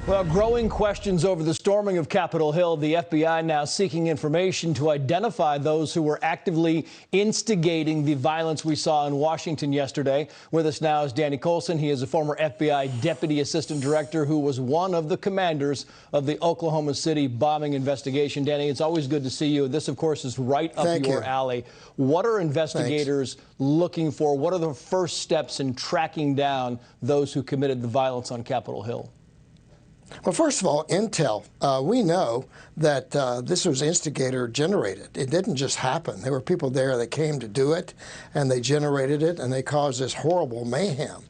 Well, growing questions over the storming of Capitol Hill. The FBI now seeking information to identify those who were actively instigating the violence we saw in Washington yesterday. With us now is Danny Coulson. He is a former FBI Deputy Assistant Director who was one of the commanders of the Oklahoma City bombing investigation. Danny, it's always good to see you. This, of course, is right up your alley. What are investigators looking for? What are the first steps in tracking down those who committed the violence on Capitol Hill? Well, first of all, intel. We know that this was instigator generated. It didn't just happen. There were people there that came to do it, and they generated it, and they caused this horrible mayhem.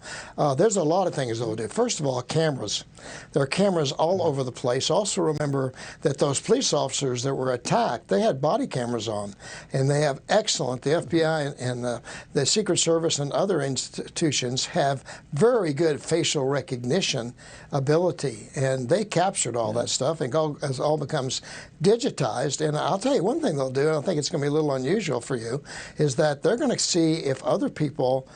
There's a lot of things they'll do. First of all, cameras. There are cameras all over the place. Also remember that those police officers that were attacked, they had body cameras on, and they have excellent, the FBI and the Secret Service and other institutions have very good facial recognition ability. And they captured all that stuff, and as all becomes digitized. And I'll tell you one thing they'll do, and I think it's going to be a little unusual for you, is that they're going to see if other people,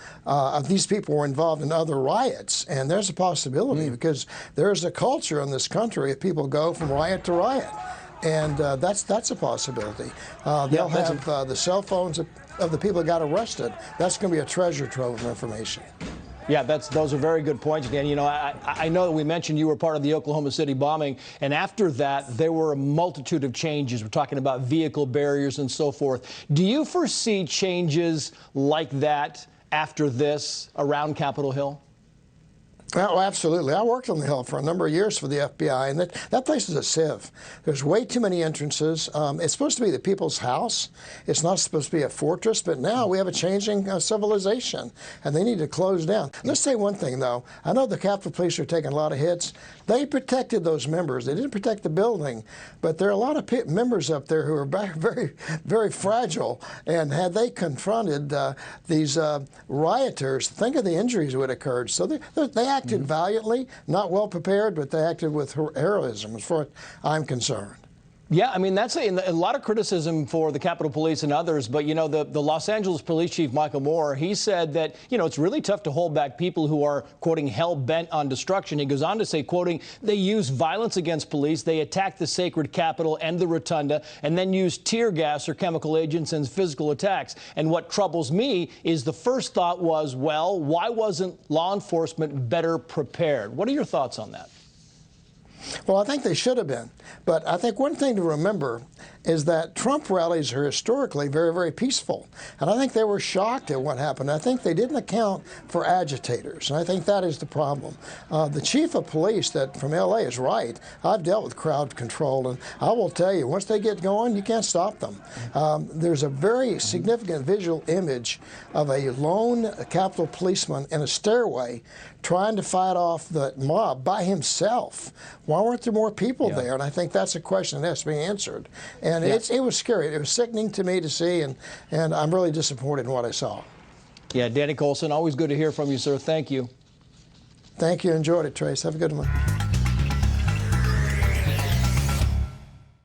these people were involved in other riots. And there's a possibility because there's a culture in this country of people go from riot to riot. And that's a possibility. They'll have the cell phones of the people that got arrested. That's going to be a treasure trove of information. Yeah, those are very good points, Dan. You know, I know that we mentioned you were part of the Oklahoma City bombing, and after that, there were a multitude of changes. We're talking about vehicle barriers and so forth. Do you foresee changes like that after this around Capitol Hill? Oh, absolutely. I worked on the Hill for a number of years for the FBI, and that place is a sieve. There's way too many entrances. It's supposed to be the people's house. It's not supposed to be a fortress, but now we have a changing civilization, and they need to close down. Let's say one thing, though. I know the Capitol Police are taking a lot of hits. They protected those members. They didn't protect the building, but there are a lot of members up there who are very, very fragile, and had they confronted these rioters, think of the injuries that would have occurred. So they acted valiantly, not well prepared, but they acted with heroism, as far as I'm concerned. Yeah, I mean, that's a lot of criticism for the Capitol Police and others. But, you know, the Los Angeles Police Chief, Michael Moore, he said that, you know, it's really tough to hold back people who are, quoting, hell-bent on destruction. He goes on to say, quoting, they use violence against police. They attack the sacred Capitol and the Rotunda and then use tear gas or chemical agents and physical attacks. And what troubles me is the first thought was, well, why wasn't law enforcement better prepared? What are your thoughts on that? Well, I think they should have been. But I think one thing to remember is that Trump rallies are historically very, very peaceful. And I think they were shocked at what happened. I think they didn't account for agitators. And I think that is the problem. The chief of police from L.A. is right. I've dealt with crowd control. And I will tell you, once they get going, you can't stop them. There's a very significant visual image of a lone Capitol policeman in a stairway trying to fight off the mob by himself. Why weren't there more people there? And I think that's a question that has to be answered. And it was scary. It was sickening to me to see, and I'm really disappointed in what I saw. Yeah, Danny Coulson, always good to hear from you, sir. Thank you. Thank you. Enjoyed it, Trace. Have a good one.